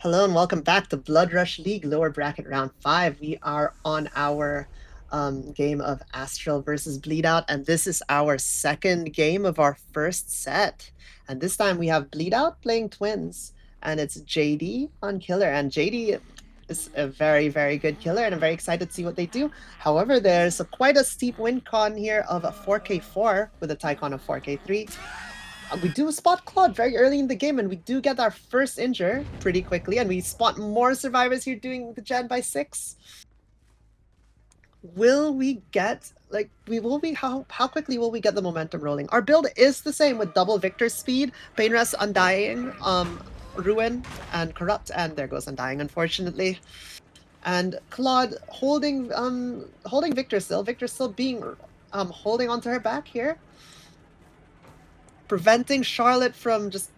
Hello and welcome back to Blood Rush League lower bracket round 5. We are on our game of Astral versus Bleedout, and this is our second game of our first set. And this time we have Bleedout playing twins, and it's JD on killer. And JD is a very, very good killer, and I'm very excited to see what they do. However, there's quite a steep win con here of a 4k4 with a Tycon of 4k3. We do spot Claude very early in the game, and we do get our first injure pretty quickly, and we spot more survivors here doing the gen by 6. Will we get, how quickly will we get the momentum rolling? Our build is the same with double Victor speed, Pain Rest, Undying, Ruin, and Corrupt, and there goes Undying, unfortunately. And Claude holding Victor still. Victor still being holding onto her back here, preventing Charlotte from just,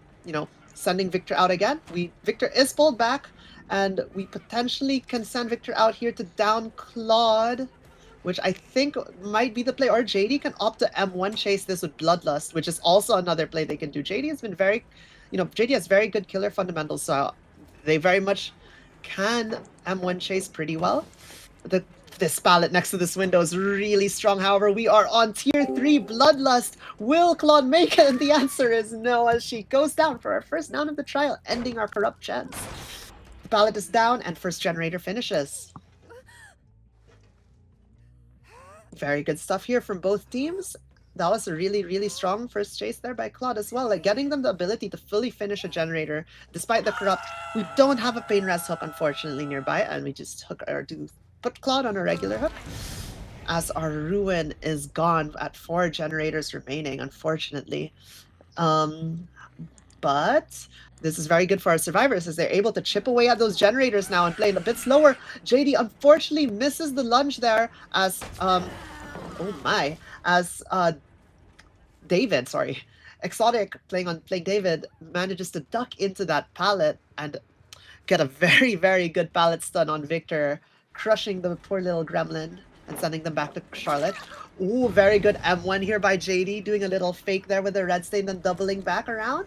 sending Victor out again. Victor is pulled back, and we potentially can send Victor out here to down Claude, which I think might be the play. Or JD can opt to M1 chase this with Bloodlust, which is also another play they can do. JD has been JD has very good killer fundamentals, so they very much can M1 chase pretty well. This pallet next to this window is really strong. However, we are on tier 3 Bloodlust. Will Claude make it? And the answer is no, as she goes down for our first down of the trial, ending our corrupt chance. The pallet is down, and first generator finishes. Very good stuff here from both teams. That was a really, really strong first chase there by Claude as well, like getting them the ability to fully finish a generator despite the corrupt. We don't have a Pain Rest hook, unfortunately, nearby, and we just put Claude on a regular hook, as our Ruin is gone at 4 generators remaining, unfortunately. But this is very good for our survivors, as they're able to chip away at those generators now and play a bit slower. JD unfortunately misses the lunge there, as David, Exotic playing David manages to duck into that pallet and get a very, very good pallet stun on Victor, crushing the poor little gremlin and sending them back to Charlotte. Ooh, very good M1 here by JD, doing a little fake there with the red stain, then doubling back around.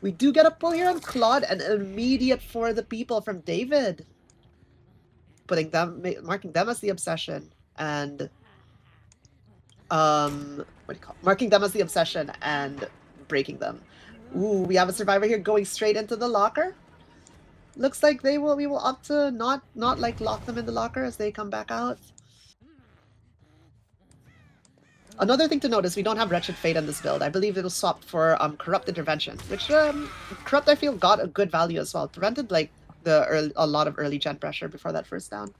We do get a pull here on Claude, and immediate for the people from David, marking them as the obsession, and marking them as the obsession and breaking them. Ooh, we have a survivor here going straight into the locker. Looks like we will opt to not lock them in the locker as they come back out. Another thing to note is we don't have Wretched Fate in this build. I believe it was swapped for Corrupt Intervention, which Corrupt I feel got a good value as well. Prevented a lot of early gen pressure before that first down.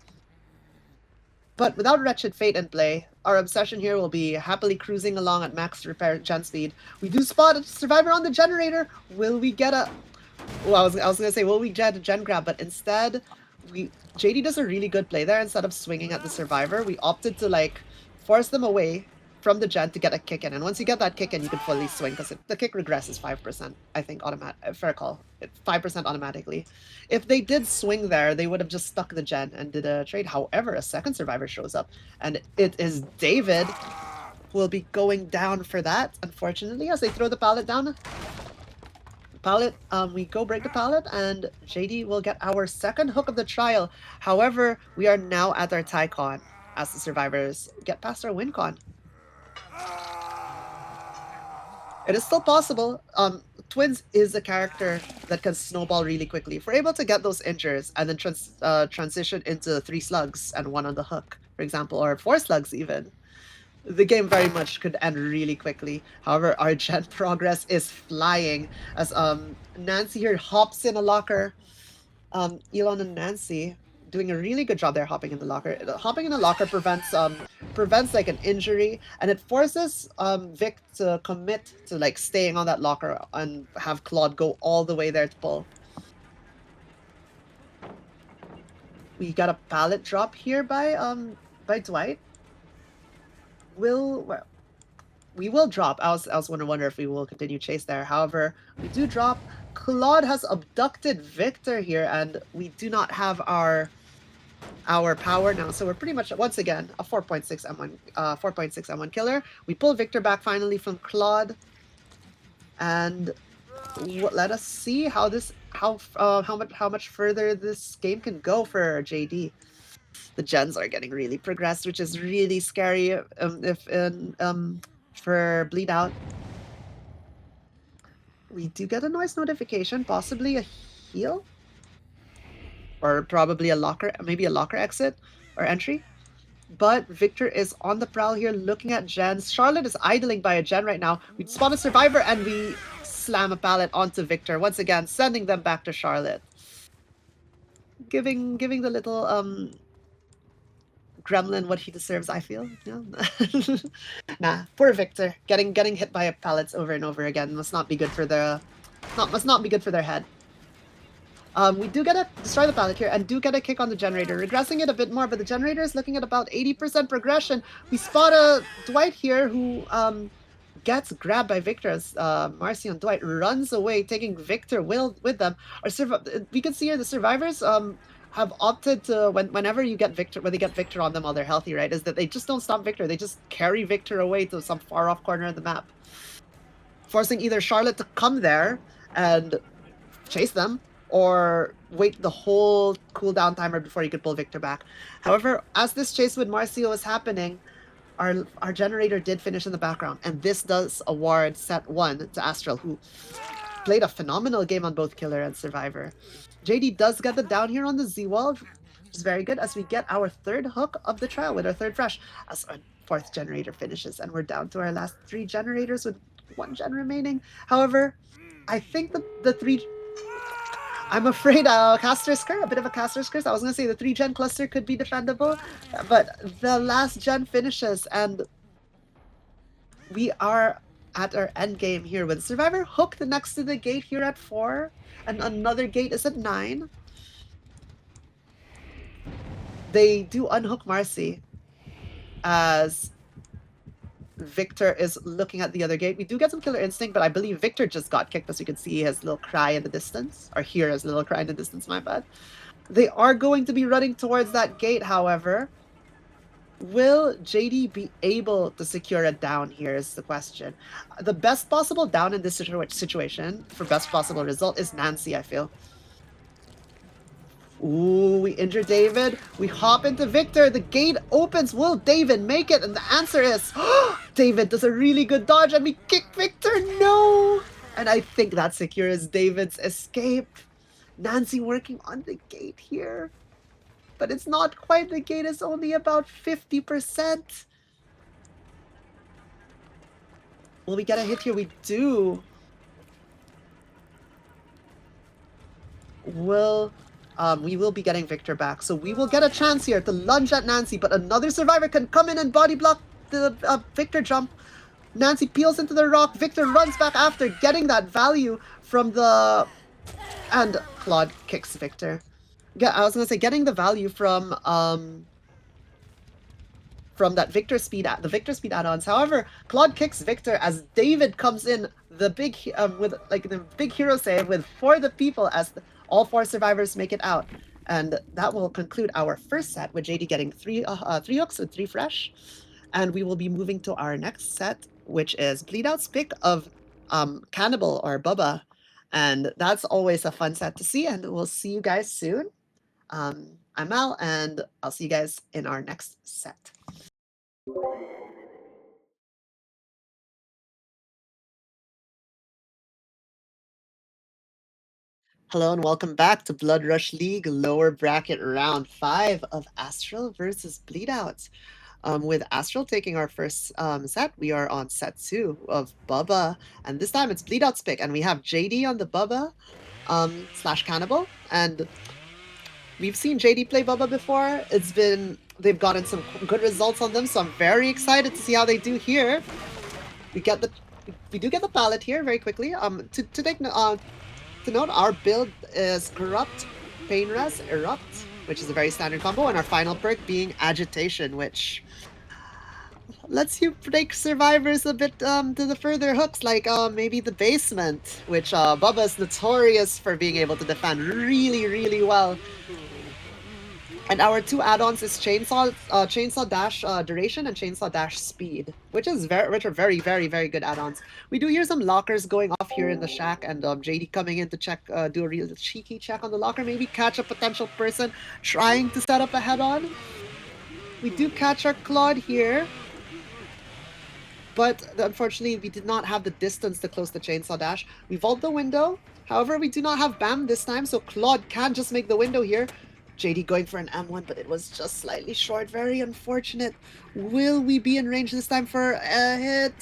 But without Wretched Fate in play, our Obsession here will be happily cruising along at max repair gen speed. We do spot a survivor on the generator. Will we get a... Well, I was gonna say, will we get a gen grab? But instead, JD does a really good play there. Instead of swinging at the survivor, we opted to force them away from the gen to get a kick in. And once you get that kick in, you can fully swing, because the kick regresses 5%, I think, fair call. 5% automatically. If they did swing there, they would have just stuck the gen and did a trade. However, a second survivor shows up, and it is David who will be going down for that, unfortunately, as they throw the pallet down. We go break the pallet, and JD will get our second hook of the trial. However, we are now at our Tycon as the survivors get past our win con. It is still possible. Twins is a character that can snowball really quickly. If we're able to get those injures and then transition into 3 slugs and 1 on the hook, for example, or 4 slugs even, the game very much could end really quickly. However, our gen progress is flying as Nancy here hops in a locker. Elon and Nancy doing a really good job there hopping in the locker. Hopping in a locker prevents an injury, and it forces Vic to commit to staying on that locker and have Claude go all the way there to pull. We got a pallet drop here by Dwight. We will drop. I was wondering if we will continue chase there. However, we do drop. Claude has abducted Victor here, and we do not have our power now, so we're pretty much once again a 4.6 M1 killer. We pull Victor back finally from Claude, and let us see how this how much further this game can go for JD. The gens are getting really progressed, which is really scary if in for Bleedout. We do get a noise notification, possibly a heal? Or probably a locker, maybe a locker exit or entry. But Victor is on the prowl here looking at gens. Charlotte is idling by a gen right now. We spot a survivor and we slam a pallet onto Victor. Once again, sending them back to Charlotte. Giving the little gremlin what he deserves, I feel. Yeah. Nah, poor Victor. Getting hit by pallets over and over again must not be good for their must not be good for their head. We do get to destroy the pallet here and do get a kick on the generator, regressing it a bit more, but the generator is looking at about 80% progression. We spot a Dwight here who gets grabbed by Victor as Marcy and Dwight runs away, taking Victor with them. We can see here the survivors have opted to, whenever you get Victor, when they get Victor on them while they're healthy, right, is that they just don't stop Victor. They just carry Victor away to some far off corner of the map, forcing either Charlotte to come there and chase them, or wait the whole cooldown timer before you could pull Victor back. However, as this chase with Marcio was happening, our generator did finish in the background, and this does award set 1 to Astral, who played a phenomenal game on both Killer and Survivor. JD does get the down here on the Z-Wall, which is very good, as we get our third hook of the trial with our third fresh, as our fourth generator finishes, and we're down to our last 3 generators with 1 gen remaining. However, I think the 3... I'm afraid Caster's Curse, a bit of a Caster's Curse. I was going to say the 3 gen cluster could be defendable, but the last gen finishes, and we are at our end game here with Survivor hooked next to the gate here at 4, and another gate is at 9. They do unhook Marcy as Victor is looking at the other gate. We do get some Killer Instinct, but I believe Victor just got kicked, as you can see his little cry in the distance, or hear his little cry in the distance, my bad. They are going to be running towards that gate, however. Will JD be able to secure a down here is the question. The best possible down in this situation, for best possible result, is Nancy, I feel. Ooh, we injure David. We hop into Victor. The gate opens. Will David make it? And the answer is, David does a really good dodge and we kick Victor. No! And I think that secures David's escape. Nancy working on the gate here. But it's not quite. The gate is only about 50%. Will we get a hit here? We do. We will be getting Victor back, so we will get a chance here to lunge at Nancy, but another survivor can come in and body block the Victor jump. Nancy peels into the rock. Victor runs back after, getting that value from the... And Claude kicks Victor. Yeah, I was going to say, getting the value from that Victor speed, the Victor speed add-ons. However, Claude kicks Victor as David comes in the big with like the big hero save with For the People as all 4 survivors make it out. And that will conclude our first set with JD getting 3 hooks with 3 fresh. And we will be moving to our next set, which is Bleedout's pick of Cannibal or Bubba. And that's always a fun set to see, and we'll see you guys soon. I'm Al, and I'll see you guys in our next set. Hello and welcome back to Blood Rush League lower bracket round 5 of Astral versus Bleedout. With Astral taking our first set, we are on set 2 of Bubba, and this time it's Bleedout's pick, and we have JD on the Bubba slash Cannibal, and we've seen JD play Bubba before. They've gotten some good results on them, so I'm very excited to see how they do here. We do get the pallet here very quickly. To note, our build is Corrupt, Pain Res, Erupt, which is a very standard combo, and our final perk being Agitation, which lets you break survivors a bit to the further hooks, like maybe the basement, which Bubba is notorious for being able to defend really, really well. And our two add-ons is chainsaw dash duration and chainsaw dash speed, which are very, very, very good add-ons. We do hear some lockers going off here in the shack, and JD coming in to check, do a real cheeky check on the locker, maybe catch a potential person trying to set up a head-on. We do catch our Claude here, but unfortunately we did not have the distance to close the chainsaw dash. We vault the window. However, we do not have BAM this time, so Claude can just make the window here. JD going for an M1, but it was just slightly short. Very unfortunate. Will we be in range this time for a hit?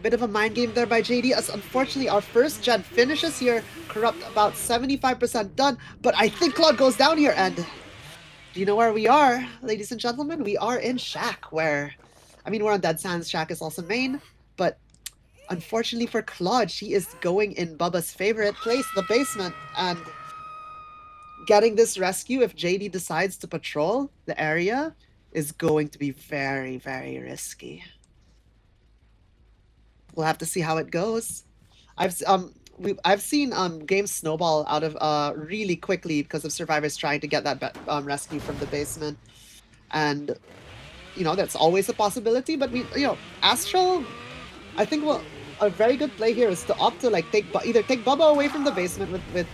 Bit of a mind game there by JD, as unfortunately our first gen finishes here. Corrupt about 75% done, but I think Claude goes down here, and do you know where we are, ladies and gentlemen? We are in Shack, where, I mean, we're on Dead Sands. Shack is also main, but unfortunately for Claude, she is going in Bubba's favorite place, the basement, and getting this rescue, if JD decides to patrol the area, is going to be very, very risky. We'll have to see how it goes. I've seen games snowball out of really quickly because of survivors trying to get that rescue from the basement, and you know that's always a possibility. But Astral, I think a very good play here is to opt to like either take Bubba away from the basement with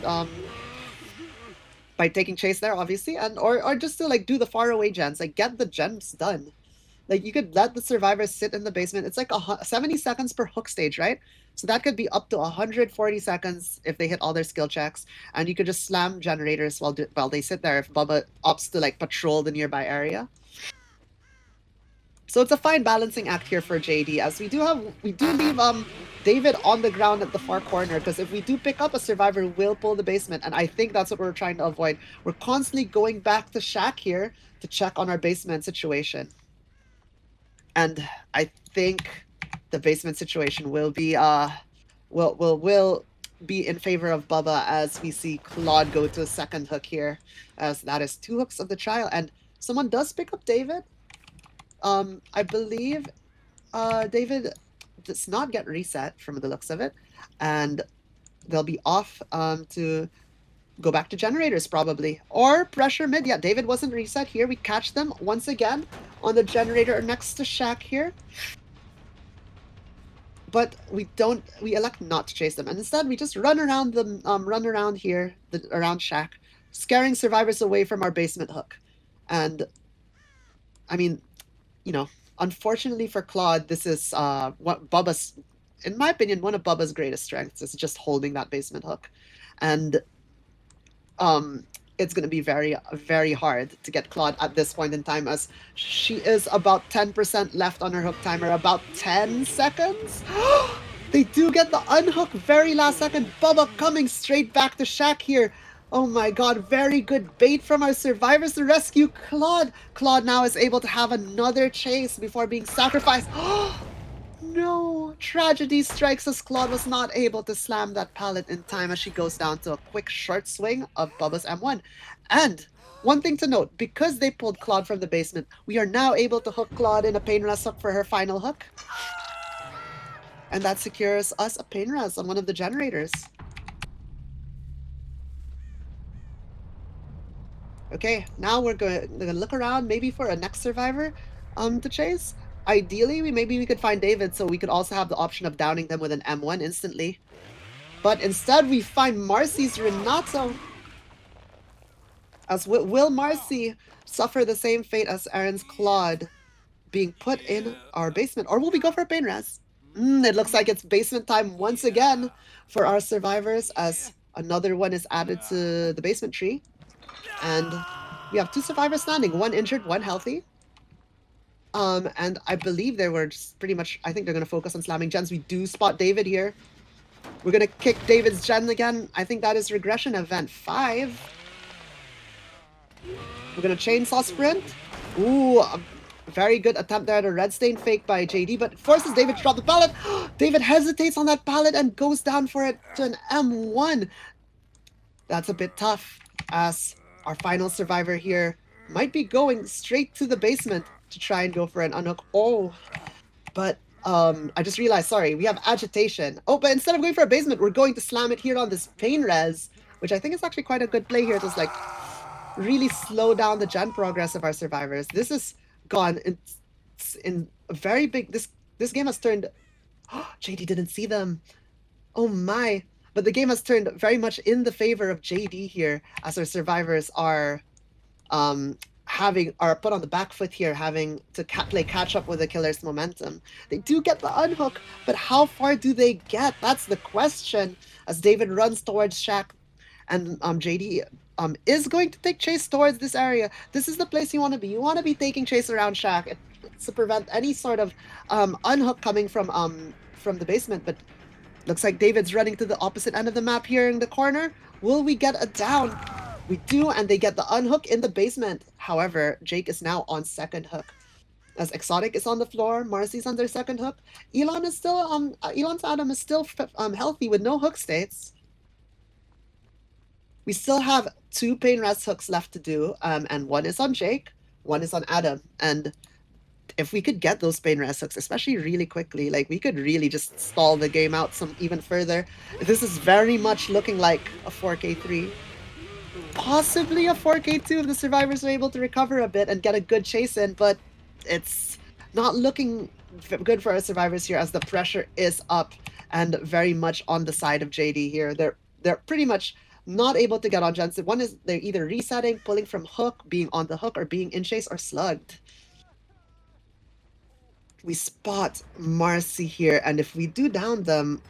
by taking chase there, obviously, and or just to like do the far away gens, like get the gems done. Like you could let the survivors sit in the basement. It's like 70 seconds per hook stage, right? So that could be up to 140 seconds if they hit all their skill checks, and you could just slam generators while they sit there if Bubba opts to like patrol the nearby area. So it's a fine balancing act here for JD, as we do leave David on the ground at the far corner, because if we do pick up, a survivor will pull the basement, and I think that's what we're trying to avoid. We're constantly going back to Shack here to check on our basement situation. And I think the basement situation will be will be in favor of Bubba, as we see Claude go to a second hook here, as that is 2 hooks of the trial, and someone does pick up David. I believe David does not get reset from the looks of it, and they'll be off to go back to generators probably, or pressure mid. Yeah, David wasn't reset here. We catch them once again on the generator next to Shack here, but we elect not to chase them, and instead we just run around them, around Shack, scaring survivors away from our basement hook. And I mean, unfortunately for Claude, this is what Bubba's, in my opinion, one of Bubba's greatest strengths is just holding that basement hook, and it's going to be very, very hard to get Claude at this point in time, as she is about 10% left on her hook timer, about 10 seconds. They do get the unhook very last second. Bubba coming straight back to Shack here. Oh my god, very good bait from our survivors to rescue Claude. Claude now is able to have another chase before being sacrificed. No! Tragedy strikes as Claude was not able to slam that pallet in time, as she goes down to a quick short swing of Bubba's M1. And one thing to note, because they pulled Claude from the basement, we are now able to hook Claude in a pain res hook for her final hook. And that secures us a pain res on one of the generators. Okay, now we're going to look around maybe for a next survivor to chase. Ideally, maybe we could find David, so we could also have the option of downing them with an M1 instantly. But instead, we find Marcy's Renato. As will Marcy suffer the same fate as Aaron's Claude, being put in our basement? Or will we go for a pain res? It looks like it's basement time once again for our survivors, as another one is added to the basement tree. And we have 2 survivors standing, 1 injured, 1 healthy. And I believe they were just pretty much, I think they're going to focus on slamming gens. We do spot David here. We're going to kick David's gen again. I think that is regression event 5. We're going to chainsaw sprint. Ooh, a very good attempt there at a red stain fake by JD, but it forces David to drop the pallet. David hesitates on that pallet and goes down for it to an M1. That's a bit tough, as our final survivor here might be going straight to the basement to try and go for an unhook. Oh, but I just realized, sorry, we have agitation. Oh, but instead of going for a basement, we're going to slam it here on this pain res, which I think is actually quite a good play here to like really slow down the gen progress of our survivors. This is gone in a very big. This game has turned. JD didn't see them. Oh my! But the game has turned very much in the favor of JD here, as our survivors are are put on the back foot here, having to play catch up with the killer's momentum. They do get the unhook, but how far do they get? That's the question. As David runs towards Shaq, and JD is going to take chase towards this area. This is the place you want to be. You want to be taking chase around Shaq to prevent any sort of unhook coming from the basement. But looks like David's running to the opposite end of the map here in the corner. Will we get a down? We do, and they get the unhook in the basement. However, Jake is now on second hook. As Exotic is on the floor, Marcy's on their second hook. Elon is still Elon's Adam is still healthy with no hook states. We still have 2 pain rest hooks left to do, and one is on Jake, one is on Adam. And if we could get those pain rest hooks, especially really quickly, like we could really just stall the game out some even further. This is very much looking like a 4K3. Possibly a 4K2 if the survivors are able to recover a bit and get a good chase in, but it's not looking good for our survivors here as the pressure is up and very much on the side of JD here. They're pretty much not able to get on Jensen. One is they're either resetting, pulling from hook, being on the hook, or being in chase or slugged. We spot Marcy here, and if we do down them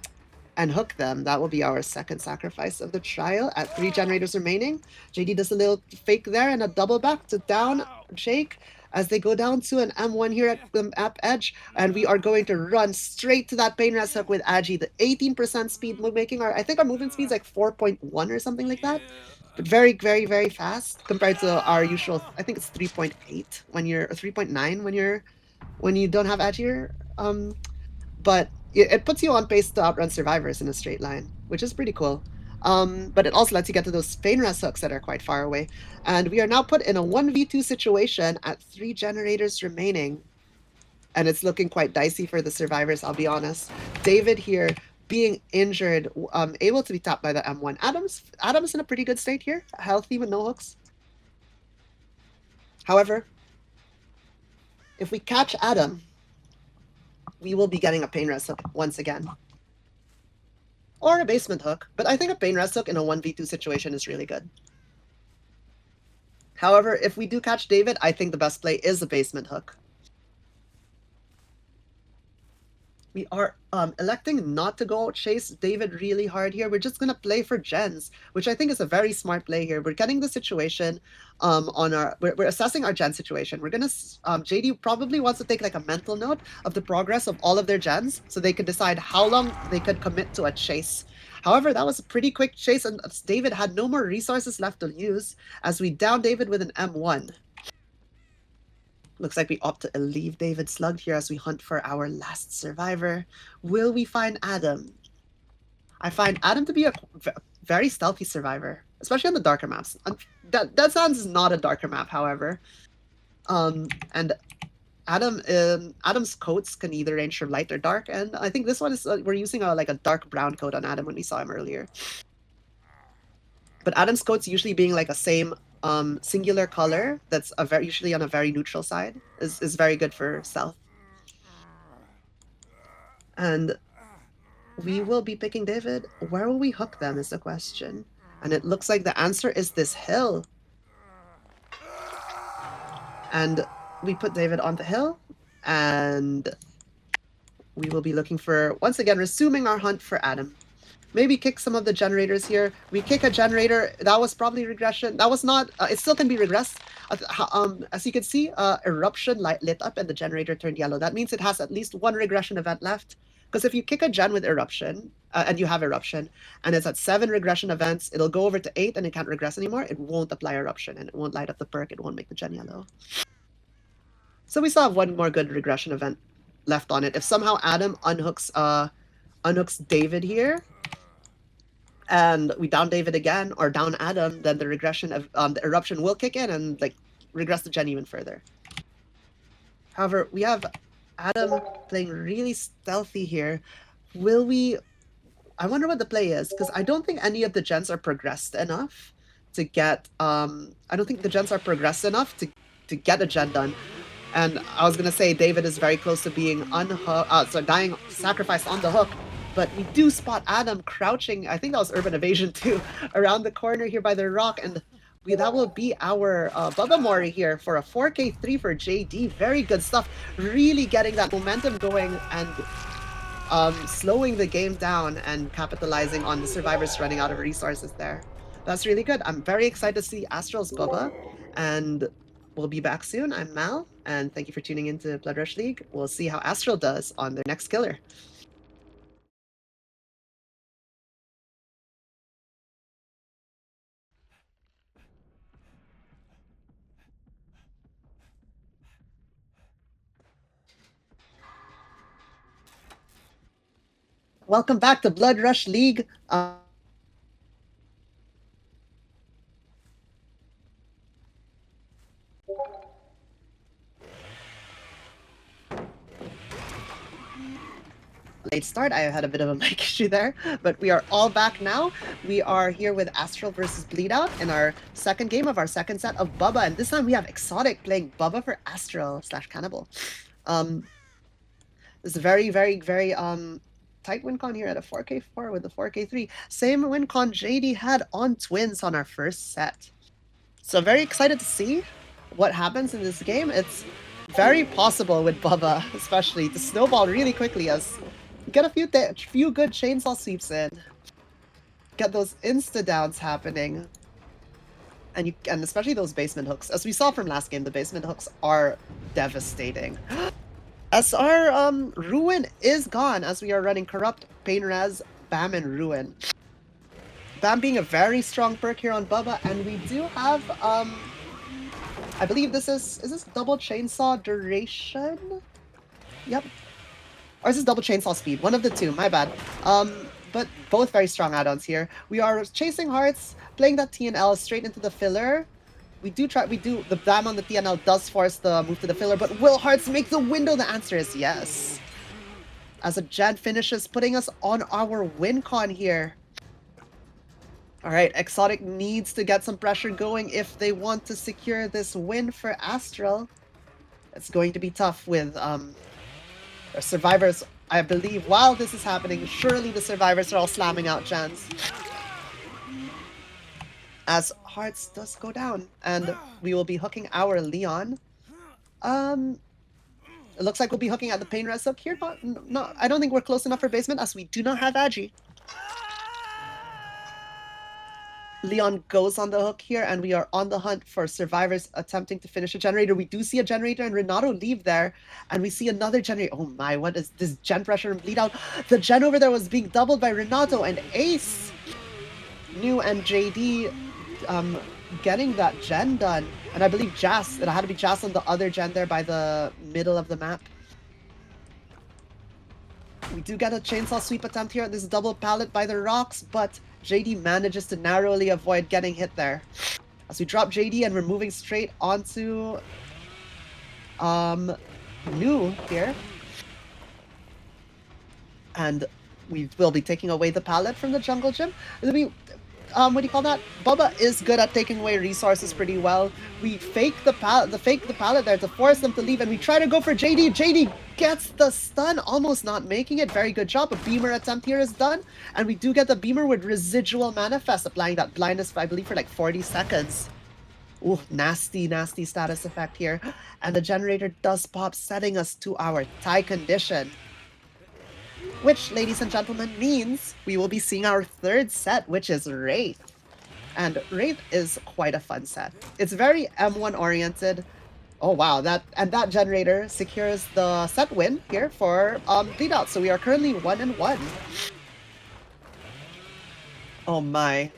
and hook them, that will be our second sacrifice of the trial at 3 generators remaining. JD does a little fake there and a double back to down Jake as they go down to an M1 here at the map edge, and we are going to run straight to that pain rest hook with Agi. The 18% speed making I think our movement speed is like 4.1 or something like that. But very, very, very fast compared to our usual. I think it's 3.8 when you're 3.9 when you don't have Agi. But it puts you on pace to outrun survivors in a straight line, which is pretty cool. But it also lets you get to those pain rest hooks that are quite far away. And we are now put in a 1v2 situation at 3 generators remaining. And it's looking quite dicey for the survivors, I'll be honest. David here being injured, able to be tapped by the M1. Adam's in a pretty good state here, healthy with no hooks. However, if we catch Adam, we will be getting a pain rest hook once again. Or a basement hook, but I think a pain rest hook in a 1v2 situation is really good. However, if we do catch David, I think the best play is a basement hook. We are electing not to go chase David really hard here. We're just going to play for gens, which I think is a very smart play here. We're getting the situation we're assessing our gen situation. We're going to, JD probably wants to take like a mental note of the progress of all of their gens so they could decide how long they could commit to a chase. However, that was a pretty quick chase and David had no more resources left to use as we down David with an M1. Looks like we opt to leave David slugged here as we hunt for our last survivor. Will we find Adam? I find Adam to be a very stealthy survivor, especially on the darker maps. That sounds is not a darker map, however. And Adam's coats can either range from light or dark, and I think this one is we're using like a dark brown coat on Adam when we saw him earlier. But Adam's coats usually being like a same singular color that's usually on a very neutral side is very good for stealth. And we will be picking David. Where will we hook them is the question. And it looks like the answer is this hill. And we put David on the hill and we will be looking for, once again, resuming our hunt for Adam. Maybe kick some of the generators here. We kick a generator. That was probably regression. That was not. It still can be regressed. As you can see, eruption lit up and the generator turned yellow. That means it has at least one regression event left. Because if you kick a gen with eruption, and you have eruption, and it's at 7 regression events, it'll go over to 8 and it can't regress anymore. It won't apply eruption and it won't light up the perk. It won't make the gen yellow. So we still have one more good regression event left on it. If somehow Adam unhooks David here, and we down David again or down Adam, then the regression of the eruption will kick in and like regress the gen even further. However, we have Adam playing really stealthy here. Will we? I wonder what the play is, because I don't think any of the gens are progressed enough to get I don't think the gens are progressed enough to get a gen done. And I was gonna say David is very close to being dying sacrificed on the hook. But we do spot Adam crouching, I think that was Urban Evasion too, around the corner here by the rock, and that will be our Bubba Mori here for a 4K3 for JD. Very good stuff. Really getting that momentum going and slowing the game down and capitalizing on the survivors running out of resources there. That's really good. I'm very excited to see Astral's Bubba, and we'll be back soon. I'm Mal, and thank you for tuning into Blood Rush League. We'll see how Astral does on their next killer. Welcome back to Blood Rush League. Late start. I had a bit of a mic issue there, but we are all back now. We are here with Astral versus Bleedout in our second game of our second set of Bubba, and this time we have Exotic playing Bubba for Astral / Cannibal. This is a very, very, very tight win con here at a 4K4 with the 4K3. Same win con JD had on Twins on our first set. So very excited to see what happens in this game. It's very possible with Bubba, especially, to snowball really quickly as you get a few good chainsaw sweeps in. Get those insta-downs happening. And especially those basement hooks. As we saw from last game, the basement hooks are devastating. As our Ruin is gone, as we are running Corrupt, Pain Res, Bam, and Ruin. Bam being a very strong perk here on Bubba, and we do have, I believe is this double chainsaw duration? Yep. Or is this double chainsaw speed? One of the two, my bad. But both very strong add-ons here. We are chasing hearts, playing that TNL straight into the filler. The Bam on the TNL does force the move to the filler, but will hearts make the window? The answer is yes. As a gen finishes, putting us on our win con here. Alright, Exotic needs to get some pressure going if they want to secure this win for Astral. It's going to be tough with their survivors, I believe, while this is happening, surely the survivors are all slamming out gens. As hearts does go down, and we will be hooking our Leon. It looks like we'll be hooking at the Pain Res hook here. No, I don't think we're close enough for basement as we do not have Agi. Leon goes on the hook here, and we are on the hunt for survivors attempting to finish a generator. We do see a generator and Renato leave there, and we see another generator. Oh my, what is this gen pressure and bleed out? The gen over there was being doubled by Renato and Ace. New and JD getting that gen done. And I believe Jas, it had to be Jas on the other gen there by the middle of the map. We do get a chainsaw sweep attempt here at this double pallet by the rocks, but JD manages to narrowly avoid getting hit there. As we drop JD and we're moving straight onto New here. And we will be taking away the pallet from the jungle gym. It'll be what do you call that? Bubba is good at taking away resources pretty well. We fake the pallet there to force them to leave, and we try to go for JD. JD gets the stun, almost not making it. Very good job. A beamer attempt here is done, and we do get the beamer with residual manifest, applying that blindness, I believe, for like 40 seconds. Ooh, nasty, nasty status effect here. And the generator does pop, setting us to our tie condition. Which, ladies and gentlemen, means we will be seeing our third set, which is Wraith. And Wraith is quite a fun set. It's very M1 oriented. Oh wow, that generator secures the set win here for Bleedout. So we are currently 1-1. Oh my.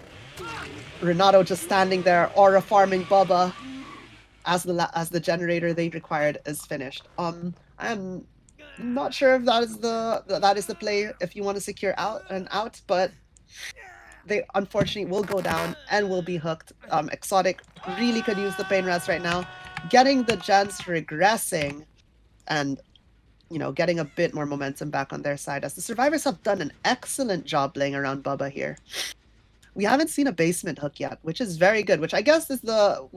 Renato just standing there, aura farming Bubba as the generator they required is finished. I'm not sure if that is the play if you want to secure out, but they unfortunately will go down and will be hooked. Exotic really could use the Pain Res right now, getting the gens regressing, and you know, getting a bit more momentum back on their side, as the survivors have done an excellent job playing around Bubba here. We haven't seen a basement hook yet, which is very good, which I guess is the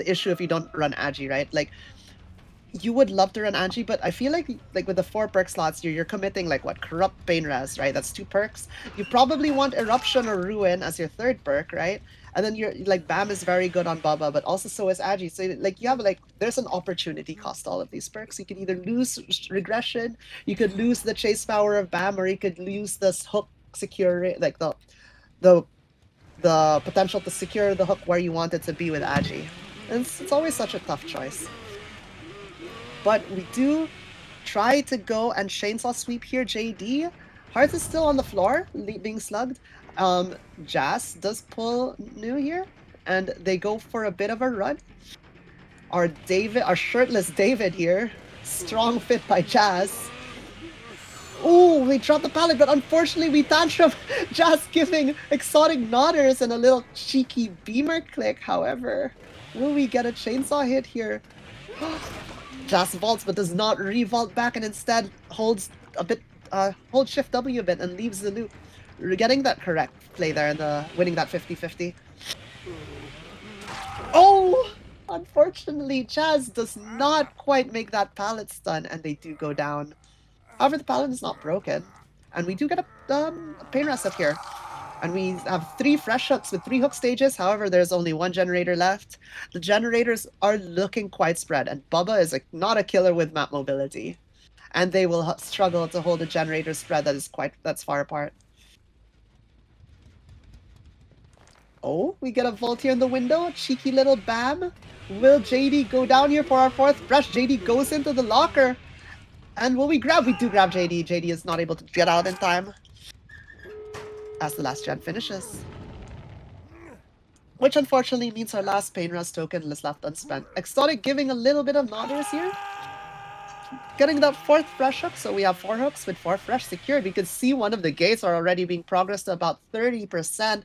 issue if you don't run Agi, right? Like, you would love to run Angie, but I feel like with the 4 perk slots, you're committing like what, Corrupt Pain Res, right? That's 2 perks. You probably want Eruption or Ruin as your 3rd perk, right? And then you're like Bam is very good on Bubba, but also so is Agi. So like you have like there's an opportunity cost to all of these perks. You can either lose Regression, you could lose the chase power of Bam, or you could lose this hook secure like the the potential to secure the hook where you want it to be with Agi. And it's always such a tough choice. But we do try to go and chainsaw sweep here, JD. Hearth is still on the floor, being slugged. Jazz does pull New here, and they go for a bit of a run. Our shirtless David here, strong fit by Jazz. Ooh, we dropped the pallet, but unfortunately we tantrum. Jazz giving exotic nodders and a little cheeky beamer click. However, will we get a chainsaw hit here? Jazz vaults, but does not revault back, and instead holds a bit, holds Shift W a bit and leaves the loop. We're getting that correct play there and winning that 50-50. Oh! Unfortunately, Jazz does not quite make that pallet stun, and they do go down. However, the pallet is not broken, and we do get a pain rest up here. And we have 3 fresh hooks with 3 hook stages. However, there's only 1 generator left. The generators are looking quite spread, and Bubba is not a killer with map mobility. And they will struggle to hold a generator spread that's far apart. Oh, we get a vault here in the window. Cheeky little Bam. Will JD go down here for our 4th fresh? JD goes into the locker. And will we grab? We do grab JD. JD is not able to get out in time as the last gen finishes. Which unfortunately means our last Pain Rest token is left unspent. Exotic giving a little bit of nodders here. Getting that 4th fresh hook, so we have 4 hooks with 4 fresh secured. We can see one of the gates are already being progressed to about 30%.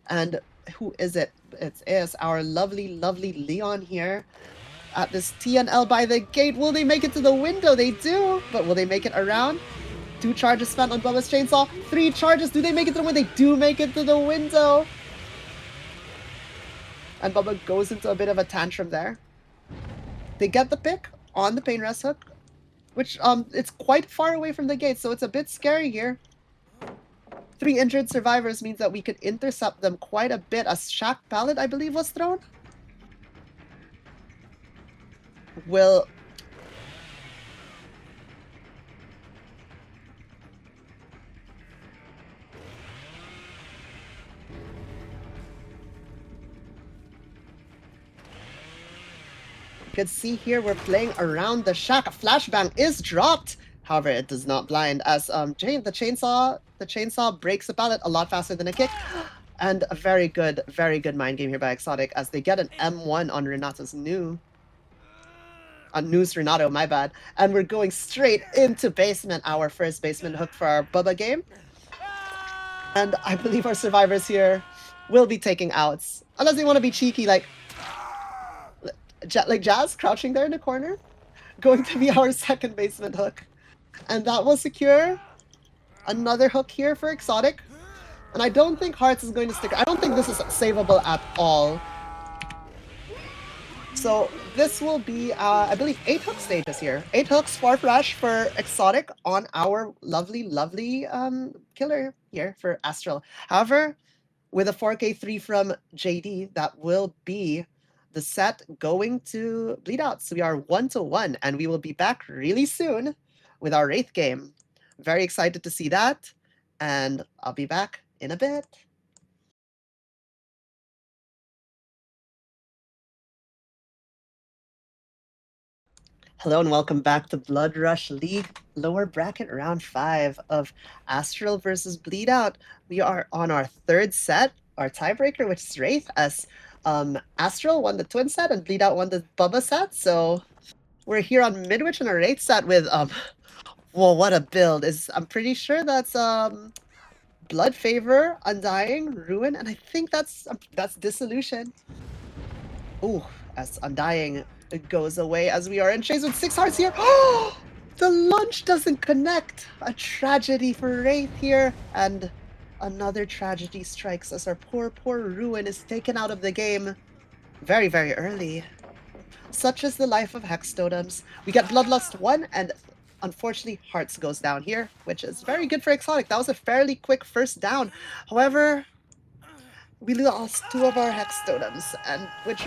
And who is it? It is our lovely, lovely Leon here at this TNL by the gate. Will they make it to the window? They do, but will they make it around? 2 charges spent on Bubba's chainsaw. 3 charges. Do they make it to the window? They do make it to the window. And Bubba goes into a bit of a tantrum there. They get the pick on the Pain Rest hook, which it's quite far away from the gate, so it's a bit scary here. 3 injured survivors means that we could intercept them quite a bit. A Shack pallet, I believe, was thrown. Will... You can see here we're playing around the shack. A flashbang is dropped. However, it does not blind as the chainsaw breaks the pallet a lot faster than a kick. And a very good mind game here by Exotic as they get an M1 on Renato's new. On News Renato, my bad. And we're going straight into basement, our first basement hook for our Bubba game. And I believe our survivors here will be taking outs. Unless they want to be cheeky, like Jazz crouching there in the corner. Going to be our 2nd basement hook. And that will secure another hook here for Exotic. And I don't think Hearts is going to stick. I don't think this is savable at all. So this will be, I believe, 8 hook stages here. 8 hooks, 4 fresh for Exotic on our lovely, lovely killer here for Astral. However, with a 4K3 from JD, that will be the set going to Bleedout. So we are 1-1, and we will be back really soon with our 8th game. Very excited to see that, and I'll be back in a bit. Hello and welcome back to Blood Rush League lower bracket round 5 of Astral versus Bleedout. We are on our 3rd set, our tiebreaker, which is Wraith, as Astral won the twin set and Bleedout won the Bubba set. So we're here on Midwich in our 8th set with well, what a build. I'm pretty sure that's Blood Favor, Undying, Ruin, and I think that's Dissolution. Ooh, as Undying goes away as we are in chase with 6 hearts here. The launch doesn't connect! A tragedy for Wraith here, and another tragedy strikes as our poor Ruin is taken out of the game very, very early. Such is the life of Hex Totems. We get Bloodlust 1, and unfortunately, Hearts goes down here, which is very good for Exotic. That was a fairly quick first down. However, we lost 2 of our Hex Totems, and which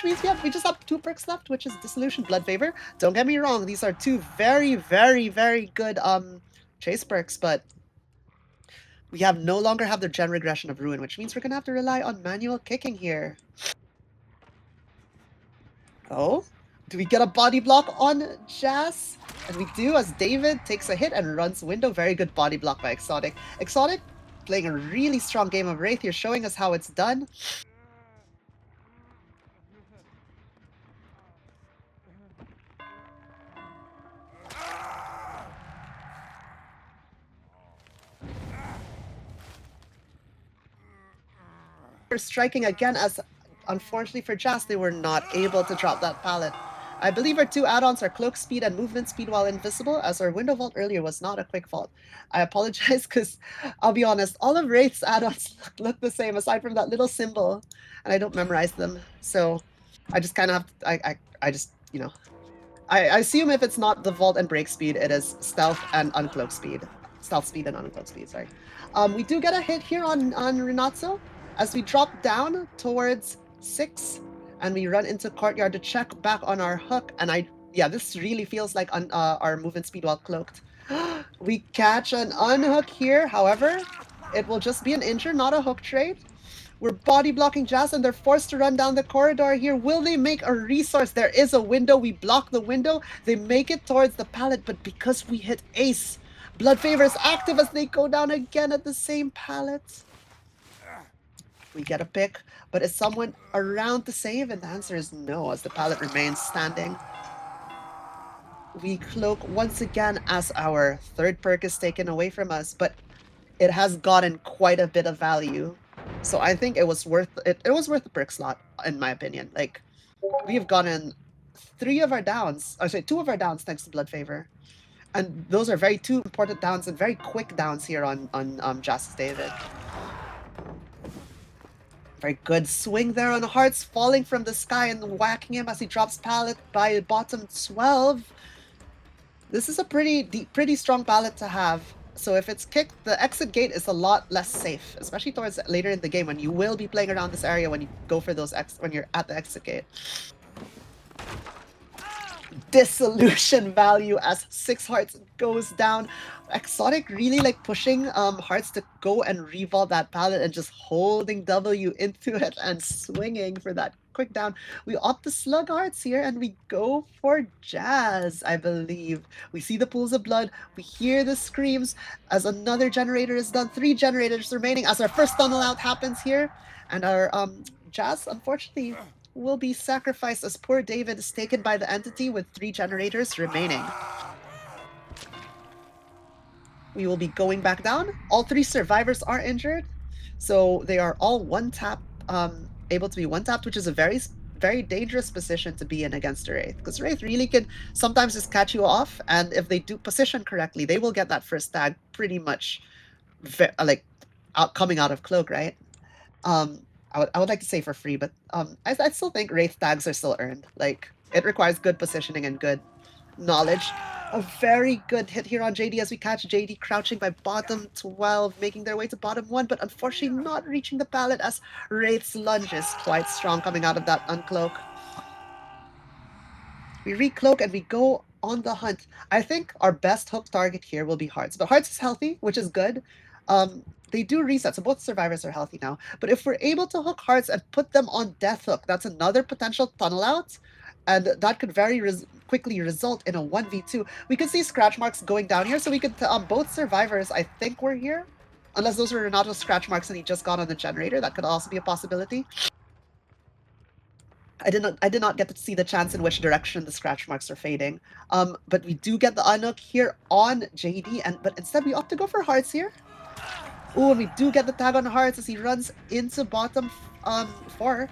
means we just have 2 perks left, which is Dissolution, Blood Favor. Don't get me wrong, these are 2 very, very, very good chase perks, but we no longer have the Gen Regression of Ruin, which means we're gonna have to rely on manual kicking here. Oh, do we get a body block on Jazz? And we do, as David takes a hit and runs window. Very good body block by Exotic. Exotic playing a really strong game of Wraith here, showing us how it's done. Striking again, as unfortunately for Jazz, they were not able to drop that pallet. I believe our 2 add-ons are Cloak Speed and Movement Speed while invisible, as our Window Vault earlier was not a quick vault. I apologize, because I'll be honest, all of Wraith's add-ons look the same, aside from that little symbol, and I don't memorize them, so I just kind of have to, I just, you know, I assume if it's not the Vault and Break Speed, it is Stealth and Uncloak Speed. Stealth Speed and Uncloak Speed, sorry. We do get a hit here on Renatzo, as we drop down towards 6, and we run into Courtyard to check back on our hook, and yeah, this really feels like our movement speed while cloaked. We catch an unhook here, however, it will just be an injure, not a hook trade. We're body blocking Jazz, and they're forced to run down the corridor here. Will they make a resource? There is a window. We block the window. They make it towards the pallet, but because we hit Ace, Blood Favor is active as they go down again at the same pallet. We get a pick, but is someone around to save? And the answer is no, as the pallet remains standing. We cloak once again as our 3rd perk is taken away from us, but it has gotten quite a bit of value. So I think it was worth it. It was worth the perk slot, in my opinion. Like, we have gotten 3 of our downs. Or sorry, 2 of our downs thanks to Blood Favor, and those are 2 important downs and very quick downs here on Justice David. Very good swing there on Hearts, falling from the sky and whacking him as he drops pallet by bottom 12. This is a pretty strong pallet to have. So if it's kicked, the exit gate is a lot less safe, especially towards later in the game when you will be playing around this area when you go for those when you're at the exit gate. Dissolution value as 6 Hearts goes down. Exotic really like pushing Hearts to go and revault that pallet and just holding W into it and swinging for that quick down. We opt to slug Hearts here and we go for Jazz, I believe. We see the pools of blood. We hear the screams as another generator is done. 3 generators remaining as our first tunnel out happens here. And our Jazz, unfortunately, will be sacrificed as poor David is taken by the entity with 3 generators remaining. We will be going back down. All 3 survivors are injured, so they are all able to be one-tapped, which is a very dangerous position to be in against a Wraith, because Wraith really can sometimes just catch you off, and if they do position correctly, they will get that first tag pretty much coming out of Cloak, right? I would like to say for free, but I still think Wraith tags are still earned. Like, it requires good positioning and good knowledge. A very good hit here on JD as we catch JD crouching by bottom 12, making their way to bottom 1, but unfortunately not reaching the pallet as Wraith's lunge is quite strong coming out of that uncloak. We recloak and we go on the hunt. I think our best hook target here will be Hearts, but Hearts is healthy, which is good. They do reset, so both survivors are healthy now. But if we're able to hook Hearts and put them on Death Hook, that's another potential tunnel out, and that could very quickly result in a 1v2. We could see scratch marks going down here, so we could both survivors, I think, were here. Unless those were Renato's scratch marks and he just got on the generator, that could also be a possibility. I did not get to see the chance in which direction the scratch marks are fading. But we do get the unhook here on JD, but instead we opt to go for Hearts here. Ooh, and we do get the tag on Hearts as he runs into bottom 4.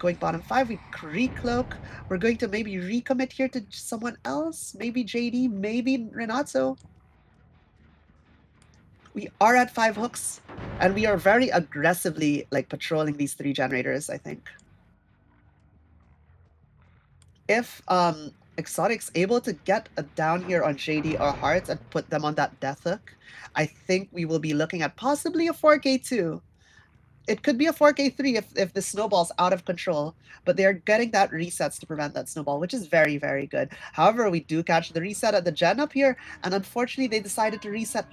going bottom 5. We recloak. We're going to maybe recommit here to someone else. Maybe JD, maybe Renato. We are at 5 hooks, and we are very aggressively like patrolling these 3 generators, I think. If Exotic's able to get a down here on JD or Hearts and put them on that death hook, I think we will be looking at possibly a 4K2. It could be a 4K3 if the snowball's out of control, but they're getting that resets to prevent that snowball, which is very, very good. However, we do catch the reset at the gen up here, and unfortunately they decided to reset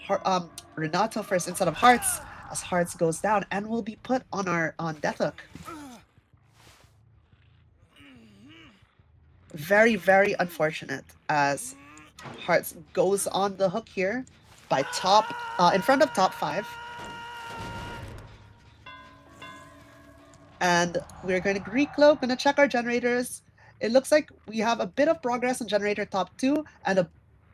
Renato first instead of Hearts, as Hearts goes down and will be put on our death hook. Very, very unfortunate as Hearts goes on the hook here by in front of top 5. And we're going to recloak, going to check our generators. It looks like we have a bit of progress on generator top 2 and a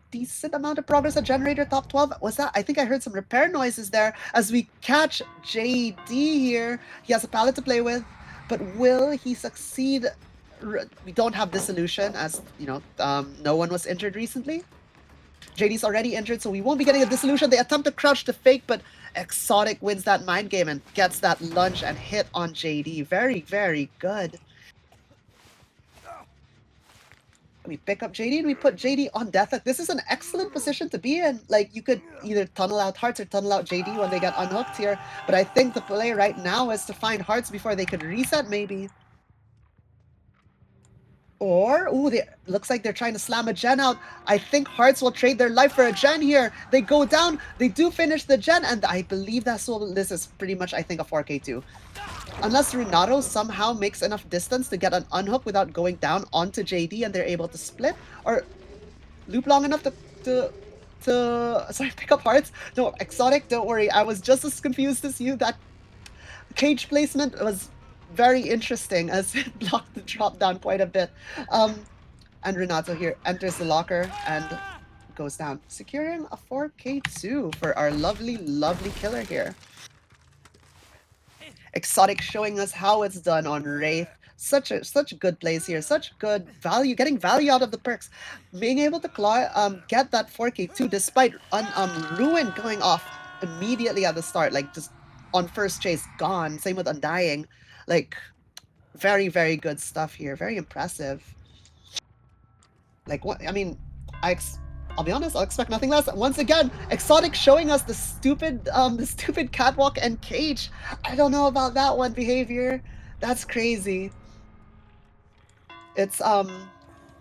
decent amount of progress on generator top 12. Was that? I think I heard some repair noises there as we catch JD here. He has a pallet to play with, but will he succeed? We don't have dissolution as, you know, no one was injured recently. JD's already injured, so we won't be getting a dissolution. They attempt to crouch to fake, but Exotic wins that mind game and gets that lunge and hit on JD. Very, very good. We pick up JD and we put JD on death hook. This is an excellent position to be in. Like, you could either tunnel out Hearts or tunnel out JD when they get unhooked here. But I think the play right now is to find Hearts before they could reset, maybe. Or, ooh, looks like they're trying to slam a gen out. I think Hearts will trade their life for a gen here. They go down. They do finish the gen, and I believe this is pretty much, I think, a 4K2. Unless Renato somehow makes enough distance to get an unhook without going down onto JD and they're able to split, or loop long enough to sorry, pick up Hearts. No, Exotic, don't worry. I was just as confused as you. That cage placement was very interesting as it blocked the drop down quite a bit. And Renato here enters the locker and goes down, securing a 4K2 for our lovely, lovely killer here. Exotic showing us how it's done on Wraith. Such good plays here, such good value, getting value out of the perks, being able to get that 4K2 despite Ruin going off immediately at the start, like just on first chase, gone. Same with Undying. Like, very, very good stuff here. Very impressive. Like, what? I mean, I'll be honest, I'll expect nothing less. Once again, Exotic showing us the stupid catwalk and cage. I don't know about that one, Behavior. That's crazy. It's,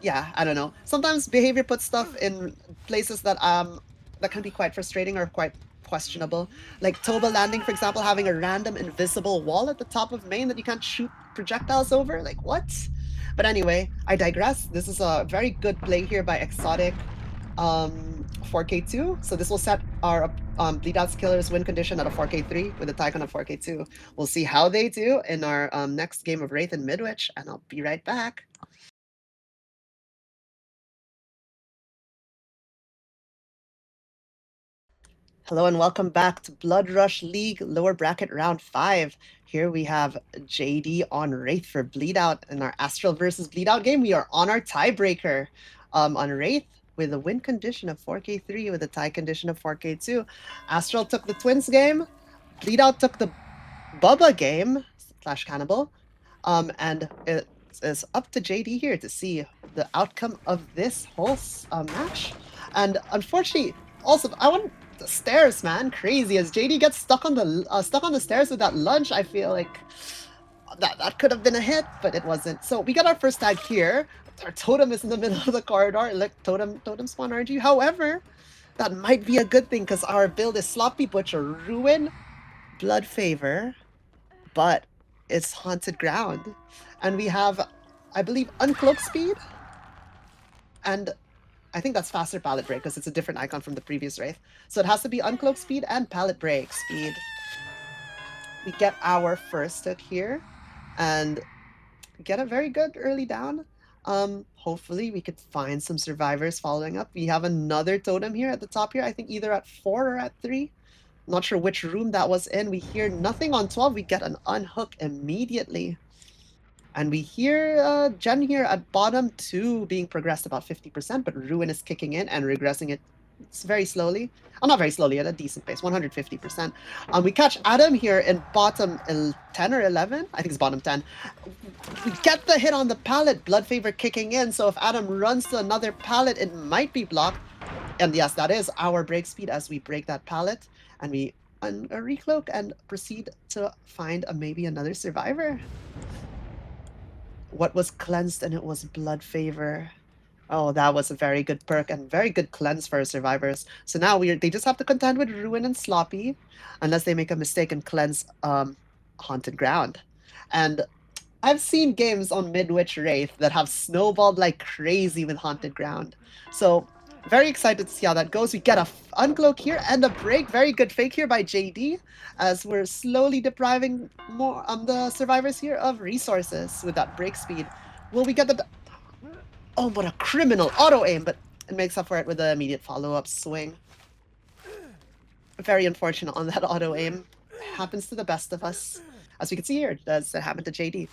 yeah, I don't know. Sometimes Behavior puts stuff in places that can be quite frustrating or quite questionable. Like Toba landing, for example, having a random invisible wall at the top of main that you can't shoot projectiles over. Like, what? But anyway, I digress. This is a very good play here by Exotic. 4K2. So this will set our Bleedout's Killer's win condition at a 4K3 with a Tycoon of 4K2. We'll see how they do in our next game of Wraith and Midwich, and I'll be right back. Hello and welcome back to Blood Rush League lower bracket round 5. Here we have JD on Wraith for Bleedout in our Astral versus Bleedout game. We are on our tiebreaker on Wraith with a win condition of 4K3 with a tie condition of 4K2. Astral took the Twins game. Bleedout took the Bubba game / Cannibal. And it is up to JD here to see the outcome of this whole match. And unfortunately, also, I want the stairs, man, crazy as JD gets stuck on the stairs with that lunge. I feel like that could have been a hit, but it wasn't. So we got our first tag here. Our totem is in the middle of the corridor. Like totem spawn RG. However, that might be a good thing because our build is Sloppy Butcher, Ruin, Blood Favor, but it's Haunted Ground, and we have, I believe, Uncloak Speed, and I think that's faster Pallet Break because it's a different icon from the previous Wraith. So it has to be Uncloak Speed and Pallet Break Speed. We get our first hook here and get a very good early down. Hopefully we could find some survivors following up. We have another totem here at the top here. I think either at 4 or at 3. Not sure which room that was in. We hear nothing on 12. We get an unhook immediately. And we hear Jen here at bottom 2 being progressed about 50%, but Ruin is kicking in and regressing it very slowly. Oh, not very slowly, at a decent pace, 150%. We catch Adam here in bottom 10 or 11. I think it's bottom 10. We get the hit on the pallet, Blood Favor kicking in. So if Adam runs to another pallet, it might be blocked. And yes, that is our break speed as we break that pallet. And we recloak and proceed to find maybe another survivor. What was cleansed, and it was Blood Favor. Oh, that was a very good perk and very good cleanse for survivors. So now they just have to contend with Ruin and Sloppy, unless they make a mistake and cleanse Haunted Ground. And I've seen games on Midwich Wraith that have snowballed like crazy with Haunted Ground. So very excited to see how that goes. We get a uncloak here and a break. Very good fake here by JD, as we're slowly depriving more the survivors here of resources with that break speed. Will we get the... Oh, what a criminal auto aim, but it makes up for it with the immediate follow-up swing. Very unfortunate on that auto aim. Happens to the best of us. As we can see here, does happen to JD.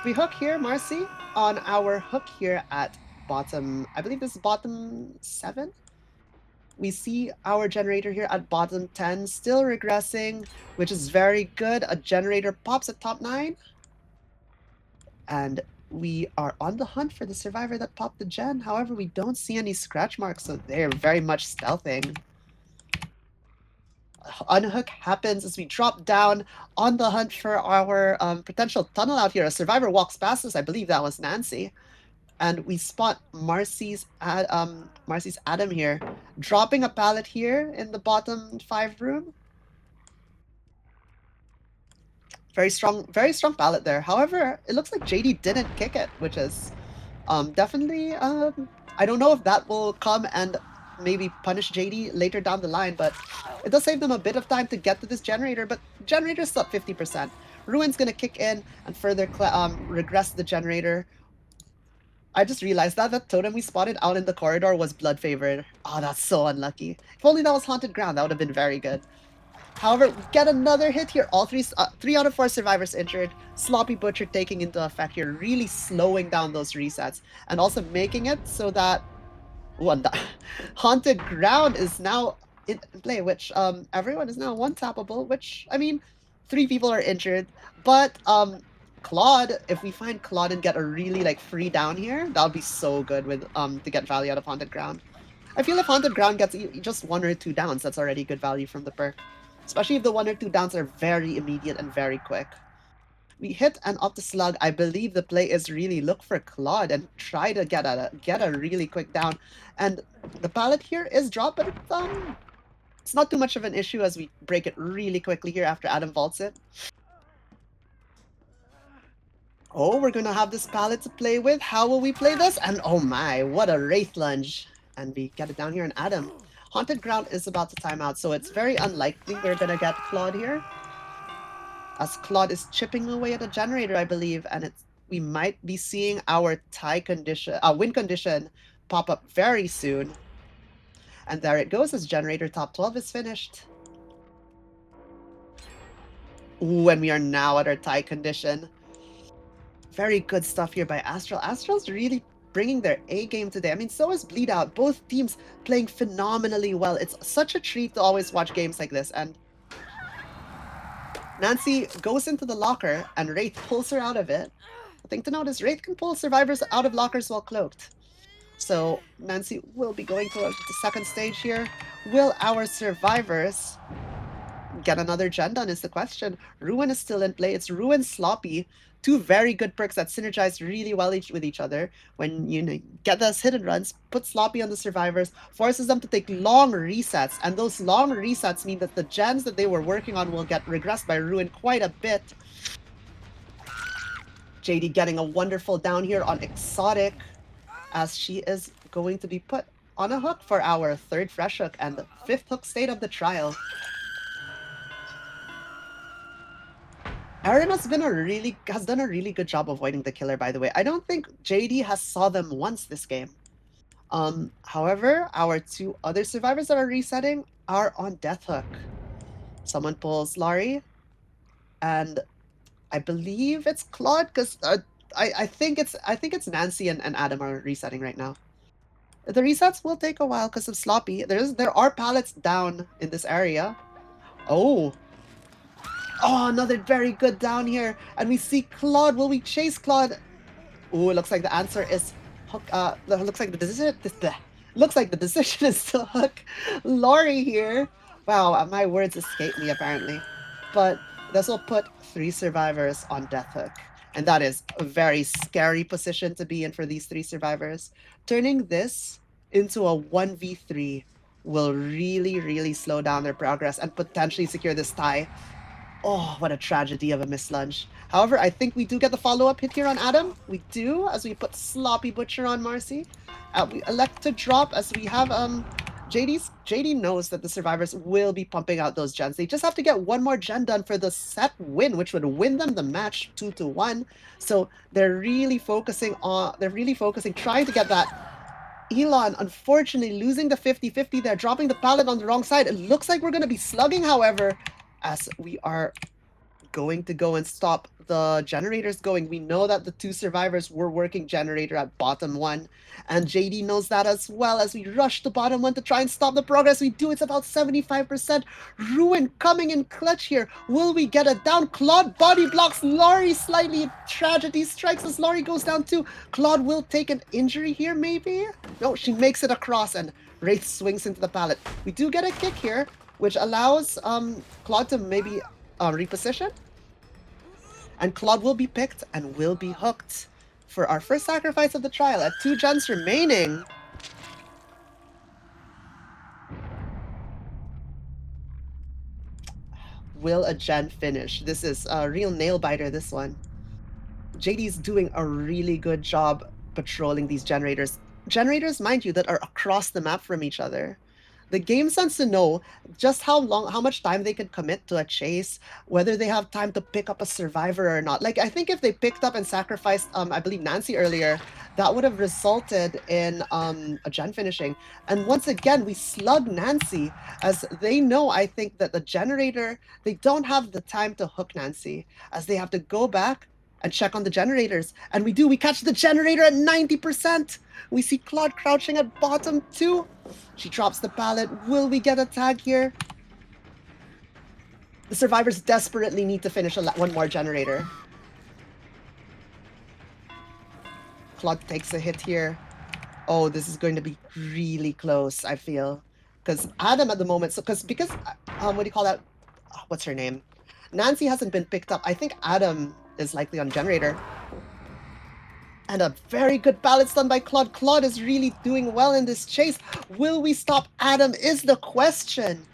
We hook here, Marcy, on our hook here at bottom, I believe this is bottom 7. We see our generator here at bottom 10, still regressing, which is very good. A generator pops at top 9. And we are on the hunt for the survivor that popped the gen. However, we don't see any scratch marks, so they're very much stealthing. Unhook happens as we drop down on the hunt for our potential tunnel out here. A survivor walks past us. I believe that was Nancy. And we spot Marcy's Adam here, dropping a pallet here in the bottom 5 room. Very strong pallet there. However, it looks like JD didn't kick it, which is definitely, I don't know if that will come and maybe punish JD later down the line, but it does save them a bit of time to get to this generator, but generator's still at 50%. Ruin's gonna kick in and further regress the generator. I just realized that totem we spotted out in the corridor was Blood Favored. Oh, that's so unlucky. If only that was Haunted Ground, that would have been very good. However, we get another hit here. All 3 out of 4 survivors injured. Sloppy Butcher taking into effect here, really slowing down those resets. And also making it so that Haunted Ground is now in play, which everyone is now one-tappable, which, I mean, 3 people are injured. But Claude, if we find Claude and get a really like free down here, that would be so good with to get value out of Haunted Ground. I feel if Haunted Ground gets just 1 or 2 downs, that's already good value from the perk. Especially if the 1 or 2 downs are very immediate and very quick. We hit and up the slug. I believe the play is really look for Claude and try to get a really quick down. And the pallet here is dropped, but it's not too much of an issue as we break it really quickly here after Adam vaults it. Oh, we're gonna have this pallet to play with. How will we play this? And oh my, what a Wraith lunge. And we get it down here and Adam. Haunted Ground is about to time out, so it's very unlikely we're gonna get Claude here. As Claude is chipping away at a generator, I believe, and we might be seeing our win condition pop up very soon. And there it goes as generator top 12 is finished. Ooh, and we are now at our tie condition. Very good stuff here by Astral. Astral's really bringing their A game today. I mean, so is Bleedout. Both teams playing phenomenally well. It's such a treat to always watch games like this. And Nancy goes into the locker and Wraith pulls her out of it. The thing to note is Wraith can pull survivors out of lockers while cloaked. So Nancy will be going to the second stage here. Will our survivors get another gen done is the question. Ruin is still in play. It's Ruin Sloppy. 2 very good perks that synergize really well with each other. When you get those hit and runs, put Sloppy on the survivors, forces them to take long resets, and those long resets mean that the gens that they were working on will get regressed by Ruin quite a bit. JD getting a wonderful down here on Exotic, as she is going to be put on a hook for our 3rd fresh hook and the 5th hook state of the trial. Aaron has done a really good job avoiding the killer, by the way. I don't think JD has saw them once this game. However, our 2 other survivors that are resetting are on death hook. Someone pulls Laurie, and I believe it's Claude, because I think it's Nancy and Adam are resetting right now. The resets will take a while because of Sloppy. There are pallets down in this area. Oh. Oh, another very good down here. And we see Claude. Will we chase Claude? Oh, it looks like the answer is hook. Looks like the decision. Looks like the decision is to hook Laurie here. Wow, my words escape me apparently. But this will put 3 survivors on death hook, and that is a very scary position to be in for these 3 survivors. Turning this into a 1v3 will really, really slow down their progress and potentially secure this tie. Oh, what a tragedy of a missed lunch. However, I think we do get the follow-up hit here on Adam. We do, as we put Sloppy Butcher on Marcy. We elect to drop as we have JD knows that the survivors will be pumping out those gens. They just have to get one more gen done for the set win, which would win them the match 2-1. So they're really focusing, trying to get that. Elon, unfortunately, losing the 50-50 there, dropping the pallet on the wrong side. It looks like we're going to be slugging, however, as we are going to go and stop the generators going. We know that the 2 survivors were working generator at bottom 1, and JD knows that as well. As we rush the bottom 1 to try and stop the progress, we do. It's about 75%. Ruin coming in clutch here. Will we get it down? Claude body blocks Laurie slightly. Tragedy strikes as Laurie goes down too. Claude will take an injury here, maybe? No, she makes it across, and Wraith swings into the pallet. We do get a kick here, which allows Claude to maybe reposition. And Claude will be picked and will be hooked for our first sacrifice of the trial at 2 gens remaining. Will a gen finish? This is a real nail biter, this one. JD's doing a really good job patrolling these generators. Generators, mind you, that are across the map from each other. The game wants to know just how much time they can commit to a chase, whether they have time to pick up a survivor or not. Like, I think if they picked up and sacrificed, I believe Nancy earlier, that would have resulted in a gen finishing. And once again, we slug Nancy, as they know, I think, that the generator, they don't have the time to hook Nancy, as they have to go back and check on the generators. And we catch the generator at 90%. We see Claude crouching at bottom 2. She drops the pallet. Will we get a tag here? The survivors desperately need to finish one more generator. Claude takes a hit here. Oh, this is going to be really close, I feel. Because Adam at the moment, because what do you call that? What's her name? Nancy hasn't been picked up. I think Adam is likely on generator. And a very good pallet stun by Claude. Claude is really doing well in this chase. Will we stop Adam is the question.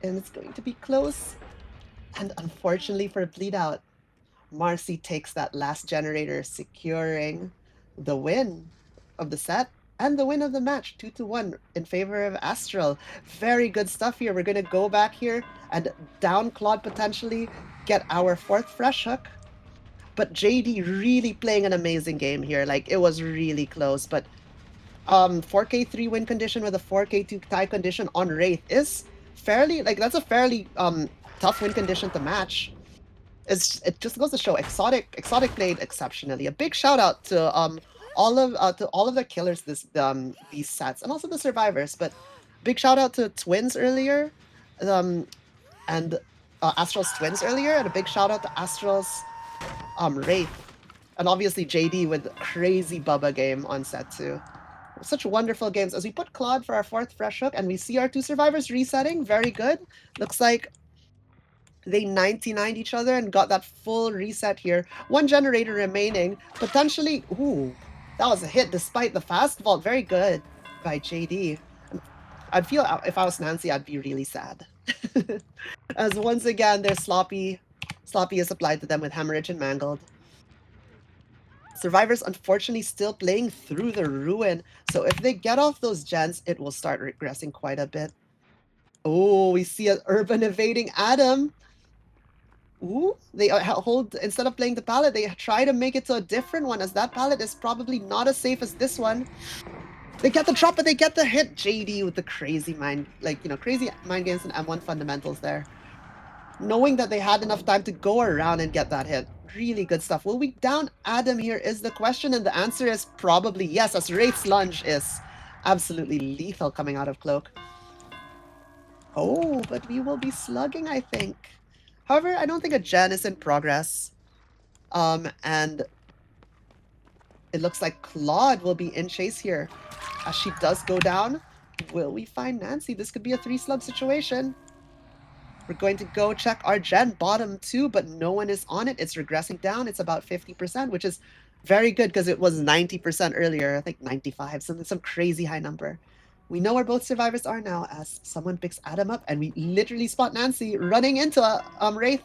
And it's going to be close. And unfortunately for Bleedout, Marcy takes that last generator, securing the win of the set and the win of the match, 2-1 in favor of Astral. Very good stuff here. We're going to go back here and down Claude potentially, get our 4th fresh hook. But JD really playing an amazing game here. Like, it was really close. But 4K 3 win condition with a 4K 2 tie condition on Wraith is fairly, like, that's a fairly tough win condition to match. It just goes to show Exotic played exceptionally. A big shout out to all of the killers these sets, and also the survivors. But big shout out to Twins earlier, and Astral's Twins earlier, and a big shout out to Astral's Wraith, and obviously JD with crazy Bubba game on set 2. Such wonderful games. As we put Claude for our 4th fresh hook, and we see our 2 survivors resetting. Very good. Looks like they 99'd each other and got that full reset here. 1 generator remaining. Potentially, ooh, that was a hit despite the fast vault. Very good by JD. I'd feel, if I was Nancy, I'd be really sad. As once again, there's Sloppy. Sloppy is applied to them with Hemorrhage and Mangled. Survivors, unfortunately, still playing through the Ruin. So if they get off those gens, it will start regressing quite a bit. Oh, we see an Urban evading Adam. Ooh, they hold, instead of playing the pallet, they try to make it to a different one, as that pallet is probably not as safe as this one. They get the drop, but they get the hit. JD with the crazy mind, crazy mind games and M1 fundamentals there. knowing that they had enough time to go around and get that hit. Really good stuff. Will we down Adam here is the question, and the answer is probably yes, as Wraith's lunge is absolutely lethal coming out of Cloak. Oh, but we will be slugging, I think. However, I don't think a gen is in progress. And it looks like Claude will be in chase here. As she does go down, will we find Nancy? This could be a 3-slug situation. We're going to go check our gen bottom 2, but no one is on it. It's regressing down. It's about 50%, which is very good because it was 90% earlier. I think 95, some crazy high number. We know where both survivors are now as someone picks Adam up, and we literally spot Nancy running into Wraith,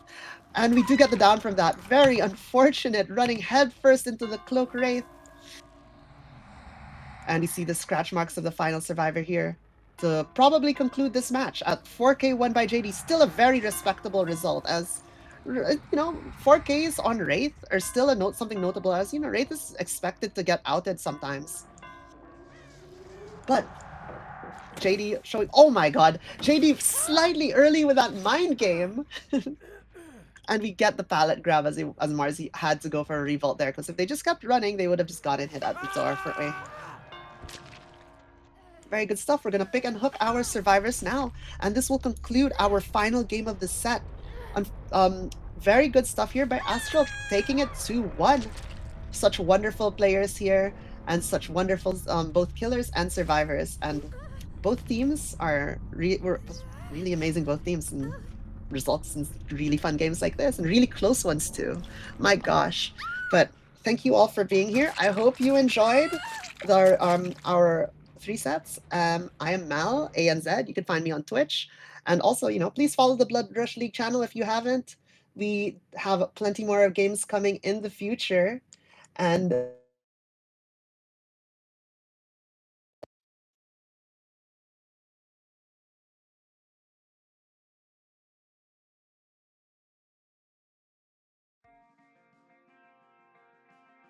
and we do get the down from that. Very unfortunate, running headfirst into the Cloak Wraith. And you see the scratch marks of the final survivor here to probably conclude this match at 4K won by JD. Still a very respectable result, as 4Ks on Wraith are still something notable, as Wraith is expected to get outed sometimes. But JD showing, oh my god, JD slightly early with that mind game. And we get the pallet grab as Marzi had to go for a revolt there, because if they just kept running, they would have just gotten hit at the door for a. Very good stuff. We're going to pick and hook our survivors now. And this will conclude our final game of the set. Very good stuff here by Astral, taking it 2-1. Such wonderful players here, and such wonderful both killers and survivors. And both teams were really amazing, both teams. And results in really fun games like this, and really close ones too. My gosh. But thank you all for being here. I hope you enjoyed our 3 sets. I am Mal, ANZ. You can find me on Twitch. And also, please follow the Blood Rush League channel if you haven't. We have plenty more games coming in the future. And